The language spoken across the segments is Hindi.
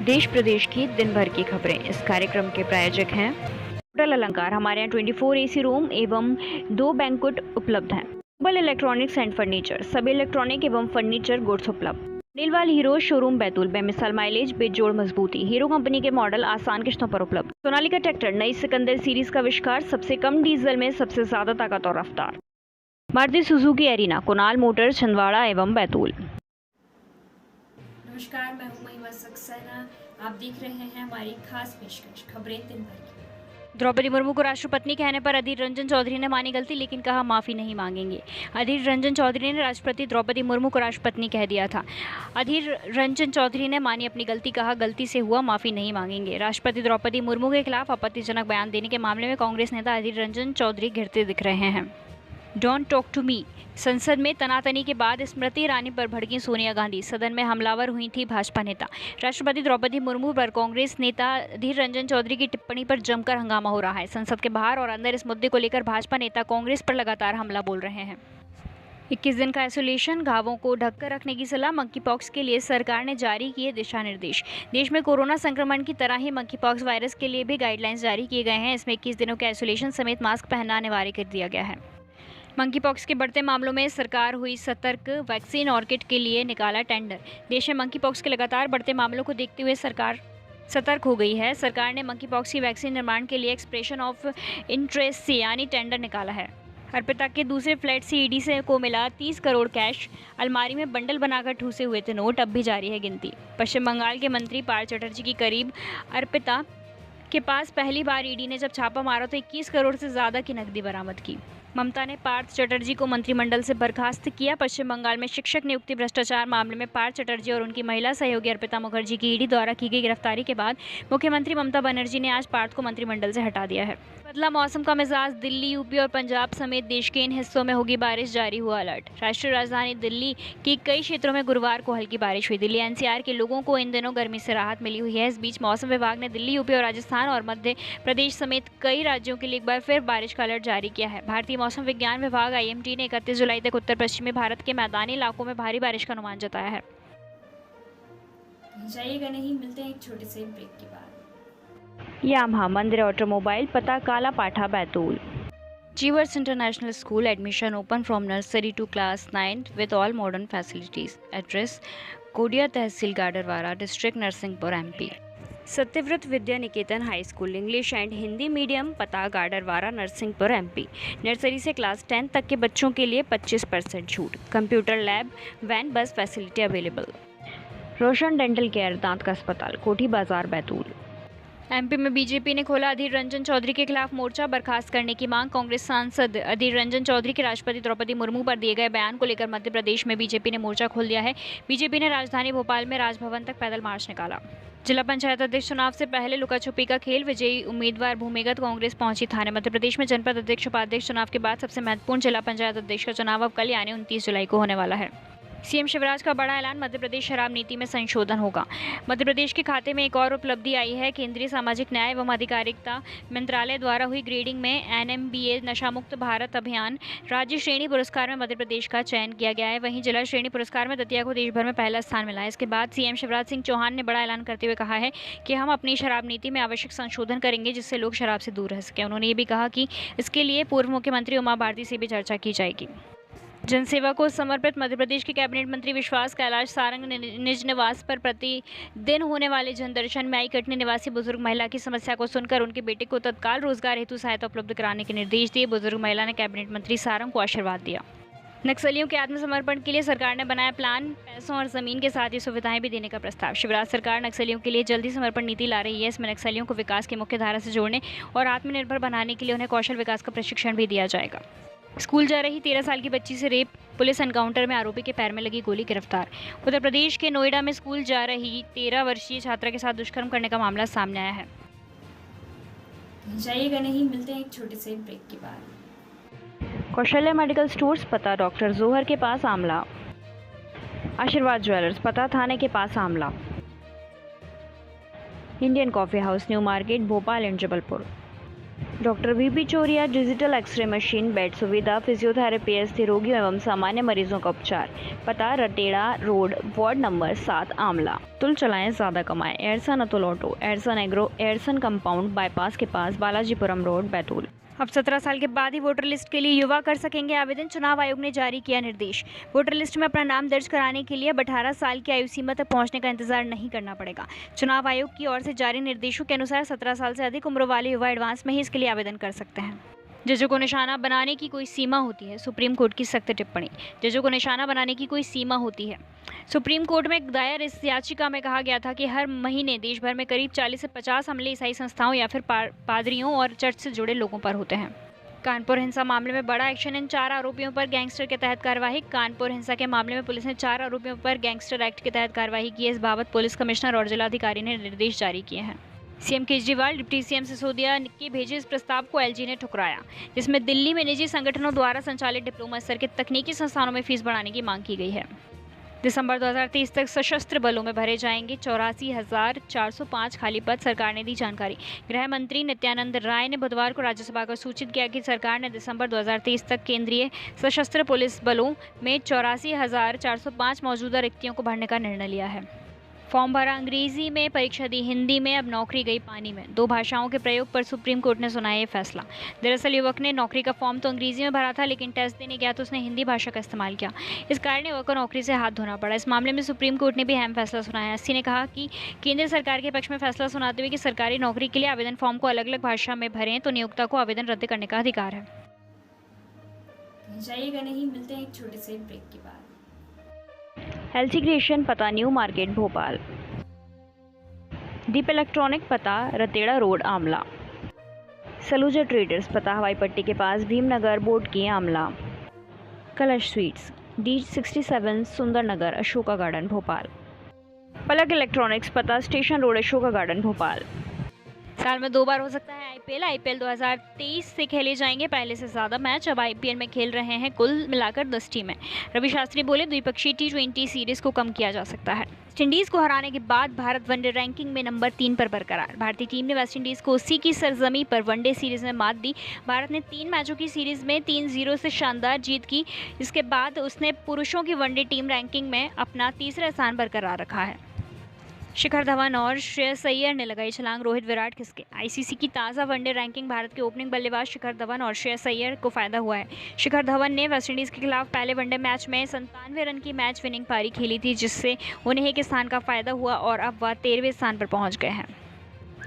देश प्रदेश की दिन भर की खबरें। इस कार्यक्रम के प्रायोजक हैं होटल अलंकार। हमारे यहाँ 24 एसी रूम एवं 2 बैंक्वेट उपलब्ध हैं। ग्लोबल इलेक्ट्रॉनिक्स एंड फर्नीचर, सभी इलेक्ट्रॉनिक एवं फर्नीचर गुड्स उपलब्ध। नीलवाल हीरो शोरूम बैतूल, बेमिसाल माइलेज, बेजोड़ मजबूती। हीरो कंपनी के मॉडल आसान किश्तों पर उपलब्ध। सोनालिका ट्रैक्टर, नई सिकंदर सीरीज का आविष्कार, सबसे कम डीजल में सबसे ज्यादा ताकत और रफ्तार। Maruti Suzuki arena, Kunal motor, Chhindwara एवं बैतूल। नमस्कार, मैं हूं महिमा सक्सेना। आप देख रहे हैं हमारी खास पेशकश खबरें दिन भर की। द्रौपदी मुर्मू को राष्ट्रपति कहने पर अधीर रंजन चौधरी ने मानी गलती, लेकिन कहा माफी नहीं मांगेंगे। अधीर रंजन चौधरी ने राष्ट्रपति द्रौपदी मुर्मू को राष्ट्रपति कह दिया था। अधीर रंजन चौधरी ने मानी अपनी गलती, कहा गलती से हुआ, माफी नहीं मांगेंगे। राष्ट्रपति द्रौपदी मुर्मू के खिलाफ आपत्तिजनक बयान देने के मामले में कांग्रेस नेता अधीर रंजन चौधरी घिरते दिख रहे हैं। Don't talk to me. संसद में तनातनी के बाद स्मृति ईरानी पर भड़की सोनिया गांधी, सदन में हमलावर हुई थी भाजपा नेता। राष्ट्रपति द्रौपदी मुर्मू पर कांग्रेस नेता अधीर रंजन चौधरी की टिप्पणी पर जमकर हंगामा हो रहा है। संसद के बाहर और अंदर इस मुद्दे को लेकर भाजपा नेता कांग्रेस पर लगातार हमला बोल रहे हैं। 21 दिन का आइसोलेशन, घावों को ढककर रखने की सलाह। मंकी पॉक्स के लिए सरकार ने जारी किए दिशा निर्देश। देश में कोरोना संक्रमण की तरह ही मंकी पॉक्स वायरस के लिए भी गाइडलाइंस जारी किए गए हैं। इसमें 21 दिनों के आइसोलेशन समेत मास्क पहनना अनिवार्य कर दिया गया है। मंकी पॉक्स के बढ़ते मामलों में सरकार हुई सतर्क, वैक्सीन ऑर्किड के लिए निकाला टेंडर। देश में मंकी पॉक्स के लगातार बढ़ते मामलों को देखते हुए सरकार सतर्क हो गई है। सरकार ने मंकी पॉक्स की वैक्सीन निर्माण के लिए एक्सप्रेशन ऑफ इंटरेस्ट से यानी टेंडर निकाला है। अर्पिता के दूसरे फ्लैट से ईडी से को मिला 30 करोड़ कैश। अलमारी में बंडल बनाकर ठूसे हुए थे नोट, अब भी जारी है गिनती। पश्चिम बंगाल के मंत्री पार्थ चटर्जी की करीब अर्पिता के पास पहली बार ईडी ने जब छापा मारा तो 21 करोड़ से ज़्यादा की नकदी बरामद की। ममता ने पार्थ चटर्जी को मंत्रिमंडल से बर्खास्त किया। पश्चिम बंगाल में शिक्षक नियुक्ति भ्रष्टाचार मामले में पार्थ चटर्जी और उनकी महिला सहयोगी अर्पिता मुखर्जी की ईडी द्वारा की गई गिरफ्तारी के बाद मुख्यमंत्री ममता बनर्जी ने आज पार्थ को मंत्रिमंडल से हटा दिया है। बदला मौसम का मिजाज, दिल्ली, यूपी और पंजाब समेत देश के इन हिस्सों में होगी बारिश, जारी हुआ अलर्ट। राष्ट्रीय राजधानी दिल्ली के कई क्षेत्रों में गुरुवार को हल्की बारिश हुई। दिल्ली एनसीआर के लोगों को इन दिनों गर्मी से राहत मिली हुई है। इस बीच मौसम विभाग ने दिल्ली, यूपी और राजस्थान और मध्य प्रदेश समेत कई राज्यों के लिए एक बार फिर बारिश का अलर्ट जारी किया है। भारतीय मौसम विज्ञान विभाग IMD ने 31 जुलाई तक उत्तर पश्चिमी भारत के मैदानी इलाकों में भारी बारिश का अनुमान जताया है। जाइएगा नहीं, मिलते हैं एक छोटे से ब्रेक के बाद। यामाहा मंदिर ऑटोमोबाइल, पता काला पाठा, Betul. Jeevers International School, admission open from nursery to class 9 with all modern facilities. Address: Kodiya tehsil Gadarwara, district Narsinghpur, MP। Satyavrat Vidya Niketan high school, English and Hindi medium, पता गाडरवारा, नरसिंहपुर, MP। नर्सरी से क्लास 10 तक के बच्चों के लिए 25% छूट। Computer lab, van, bus facility available. Roshan dental care, दांत का अस्पताल, कोठी बाजार, बैतूल। MP में बीजेपी ने खोला अधीर रंजन चौधरी के खिलाफ मोर्चा, बर्खास्त करने की मांग। कांग्रेस सांसद अधीर रंजन चौधरी के राष्ट्रपति द्रौपदी मुर्मू पर दिए गए बयान को लेकर मध्य प्रदेश में बीजेपी ने मोर्चा खोल दिया है। बीजेपी ने राजधानी भोपाल में राजभवन तक पैदल मार्च निकाला। जिला पंचायत अध्यक्ष चुनाव से पहले लुका छुपी का खेल, विजयी उम्मीदवार भूमिगत कांग्रेस पहुंची थाने। मध्य प्रदेश में जनपद अध्यक्ष, उपाध्यक्ष चुनाव के बाद सबसे महत्वपूर्ण जिला पंचायत अध्यक्ष का चुनाव अब कल यानी 29 जुलाई को होने वाला है। सीएम शिवराज का बड़ा ऐलान, मध्य प्रदेश शराब नीति में संशोधन होगा। मध्य प्रदेश के खाते में एक और उपलब्धि आई है। केंद्रीय सामाजिक न्याय एवं अधिकारिता मंत्रालय द्वारा हुई ग्रेडिंग में NMBA नशामुक्त भारत अभियान राज्य श्रेणी पुरस्कार में मध्य प्रदेश का चयन किया गया है। वहीं जिला श्रेणी पुरस्कार में दतिया को देश भर में पहला स्थान मिला है। इसके बाद सीएम शिवराज सिंह चौहान ने बड़ा ऐलान करते हुए कहा है कि हम अपनी शराब नीति में आवश्यक संशोधन करेंगे जिससे लोग शराब से दूर रह सकें। उन्होंने ये भी कहा कि इसके लिए पूर्व मुख्यमंत्री उमा भारती से भी चर्चा की जाएगी। जनसेवा को समर्पित मध्य प्रदेश के कैबिनेट मंत्री विश्वास कैलाश सारंग ने निज निवास पर प्रतिदिन होने वाले जनदर्शन में आई कटनी निवासी बुजुर्ग महिला की समस्या को सुनकर उनके बेटे को तत्काल रोजगार हेतु सहायता उपलब्ध कराने के निर्देश दिए। बुजुर्ग महिला ने कैबिनेट मंत्री सारंग को आशीर्वाद दिया। नक्सलियों के आत्मसमर्पण के लिए सरकार ने बनाया प्लान, पैसों और जमीन के साथ ही सुविधाएं भी देने का प्रस्ताव। शिवराज सरकार नक्सलियों के लिए जल्दी समर्पण नीति ला रही है। इसमें नक्सलियों को विकास की मुख्य धारा से जोड़ने और आत्मनिर्भर बनाने के लिए उन्हें कौशल विकास का प्रशिक्षण भी दिया जाएगा। स्कूल जा रही 13 साल की बच्ची से रेप, पुलिस एनकाउंटर में आरोपी के पैर में लगी गोली, गिरफ्तार। उत्तर प्रदेश के नोएडा में स्कूल जा रही 13 वर्षीय छात्रा के साथ दुष्कर्म करने का मामला सामने आया है। जाइएगा नहीं, मिलते हैं एक छोटे से ब्रेक के बाद। कौशल्या मेडिकल स्टोर्स, पता डॉक्टर जोहर के पास आमला। आशीर्वाद ज्वेलर्स, पता थाने के पास Amla. Indian coffee house, new market, Bhopal and Jabalpur. Doctor VP Choria, digital x-ray machine, bed सुविधा, फिजियोथेरेपी, अस्थि रोगियों एवं सामान्य मरीजों का उपचार। पता Ratera road, ward number 7, Amla. तुल चलाएं ज़्यादा कमाएं। Airson Atul auto, Airson agro, Airson compound bypass के पास, बालाजीपुरम रोड, बैतूल। अब 17 साल के बाद ही वोटर लिस्ट के लिए युवा कर सकेंगे आवेदन। चुनाव आयोग ने जारी किया निर्देश। वोटर लिस्ट में अपना नाम दर्ज कराने के लिए अब 18 साल की आयु सीमा तक पहुंचने का इंतजार नहीं करना पड़ेगा। चुनाव आयोग की ओर से जारी निर्देशों के अनुसार 17 साल से अधिक उम्र वाले युवा एडवांस में ही इसके लिए आवेदन कर सकते हैं। जजों को निशाना बनाने की कोई सीमा होती है, सुप्रीम कोर्ट की सख्त टिप्पणी। जजों को निशाना बनाने की कोई सीमा होती है। सुप्रीम कोर्ट में दायर इस याचिका में कहा गया था कि हर महीने देश भर में करीब 40 से 50 हमले ईसाई संस्थाओं या फिर पादरियों और चर्च से जुड़े लोगों पर होते हैं। कानपुर हिंसा मामले में बड़ा एक्शन, इन 4 आरोपियों पर गैंगस्टर के तहत कार्रवाई। कानपुर हिंसा के मामले में पुलिस ने 4 आरोपियों पर गैंगस्टर एक्ट के तहत कार्रवाई की है। इस बाबत पुलिस कमिश्नर और जिलाधिकारी ने निर्देश जारी किए हैं। CM Kejriwal, deputy CM Sisodia के भेजे इस प्रस्ताव को एलजी ने ठुकराया, जिसमें दिल्ली में निजी संगठनों द्वारा संचालित डिप्लोमा स्तर के तकनीकी संस्थानों में फीस बढ़ाने की मांग की गई है। दिसंबर 2023 तक सशस्त्र बलों में भरे जाएंगे 84,405 खाली पद, सरकार ने दी जानकारी। गृह मंत्री नित्यानंद राय ने बुधवार को राज्यसभा को सूचित किया कि सरकार ने दिसंबर 2023 तक केंद्रीय सशस्त्र पुलिस बलों में 84,405 मौजूदा रिक्तियों को भरने का निर्णय लिया है। फॉर्म भरा, अंग्रेजी में परीक्षा दी, हिंदी में, अब नौकरी गई पानी में। 2 भाषाओं के प्रयोग पर सुप्रीम कोर्ट ने सुनाया ये फैसला। दरअसल युवक ने नौकरी का फॉर्म तो अंग्रेजी में भरा था, लेकिन टेस्ट देने गया तो उसने हिंदी भाषा का इस्तेमाल किया। इस कारण युवक को नौकरी से हाथ धोना पड़ा। इस मामले में सुप्रीम कोर्ट ने भी अहम फैसला सुनाया। एससी ने कहा कि केंद्र सरकार के पक्ष में फैसला सुनाते हुए कि सरकारी नौकरी के लिए आवेदन फॉर्म को अलग अलग भाषा में भरें तो नियोक्ता को आवेदन रद्द करने का अधिकार है। जाइएगा नहीं, मिलते हैं एक छोटे से ब्रेक के बाद। एलसी क्रिएशन, पता न्यू मार्केट, भोपाल। दीप इलेक्ट्रॉनिक, पता रतेड़ा रोड, आमला। सलूजा ट्रेडर्स, पता हवाई पट्टी के पास, भीमनगर, बोटकी, आमला। कलश स्वीट्स, D67, सुंदर नगर, अशोका गार्डन, भोपाल। पलक इलेक्ट्रॉनिक्स, पता station road, Ashoka garden, Bhopal. साल में 2 बार हो सकता है आईपीएल 2023 से खेले जाएंगे पहले से ज़्यादा मैच। अब आईपीएल में खेल रहे हैं कुल मिलाकर 10 टीमें। रवि शास्त्री बोले, द्विपक्षीय T20 सीरीज को कम किया जा सकता है। वेस्टइंडीज़ को हराने के बाद भारत वनडे रैंकिंग में नंबर 3 पर बरकरार। भारतीय टीम ने वेस्टइंडीज़ को उसी की सरजमी पर वनडे सीरीज में मात दी। भारत ने 3 मैचों की सीरीज में 3-0 से शानदार जीत की। इसके बाद उसने पुरुषों की वनडे टीम रैंकिंग में अपना तीसरा स्थान बरकरार रखा है। शिखर धवन और श्रेयस अय्यर ने लगाई छलांग, रोहित विराट खिसके। आईसीसी की ताज़ा वनडे रैंकिंग भारत के ओपनिंग बल्लेबाज शिखर धवन और श्रेयस अय्यर को फायदा हुआ है। शिखर धवन ने वेस्टइंडीज़ के खिलाफ पहले वनडे मैच में 97 रन की मैच विनिंग पारी खेली थी, जिससे उन्हें एक स्थान का फायदा हुआ और अब वह 13वें स्थान पर पहुंच गए हैं।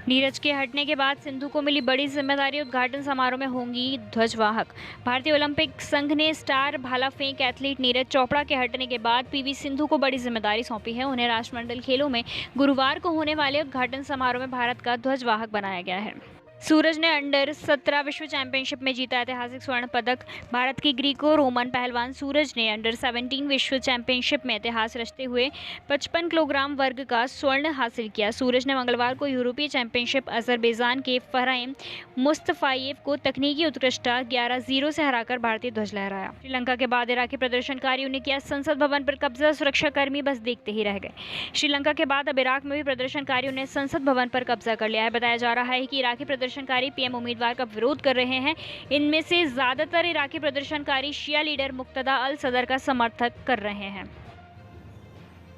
नीरज के हटने के बाद सिंधु को मिली बड़ी जिम्मेदारी, उद्घाटन समारोह में होंगी ध्वजवाहक। भारतीय ओलंपिक संघ ने स्टार भाला फेंक एथलीट नीरज चोपड़ा के हटने के बाद पीवी सिंधु को बड़ी जिम्मेदारी सौंपी है। उन्हें राष्ट्रमंडल खेलों में गुरुवार को होने वाले उद्घाटन समारोह में भारत का ध्वजवाहक बनाया गया है। सूरज ने अंडर 17 विश्व चैंपियनशिप में जीता ऐतिहासिक स्वर्ण पदक। भारत की ग्रीको रोमन पहलवान सूरज ने अंडर 17 विश्व चैंपियनशिप में इतिहास रचते हुए 55 किलोग्राम वर्ग का स्वर्ण हासिल किया। सूरज ने मंगलवार को यूरोपीय चैंपियनशिप अजरबैजान के फरहीम मुस्तफायेव को तकनीकी उत्कृष्टता 11-0 से हराकर भारतीय ध्वज लहराया। श्रीलंका के बाद इराकी प्रदर्शनकारियों ने किया संसद भवन पर कब्जा, सुरक्षाकर्मी बस देखते ही रह गए। श्रीलंका के बाद अब इराक में भी प्रदर्शनकारियों ने संसद भवन पर कब्जा कर लिया है। बताया जा रहा है कि इराकी प्रदर्शनकारी पीएम उम्मीदवार का विरोध कर रहे हैं। इनमें से ज्यादातर इराकी प्रदर्शनकारी शिया लीडर मुक्तदा अल सदर का समर्थन कर रहे हैं।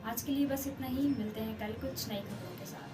आज के लिए बस इतना ही, मिलते हैं कल कुछ नई खबरों के साथ।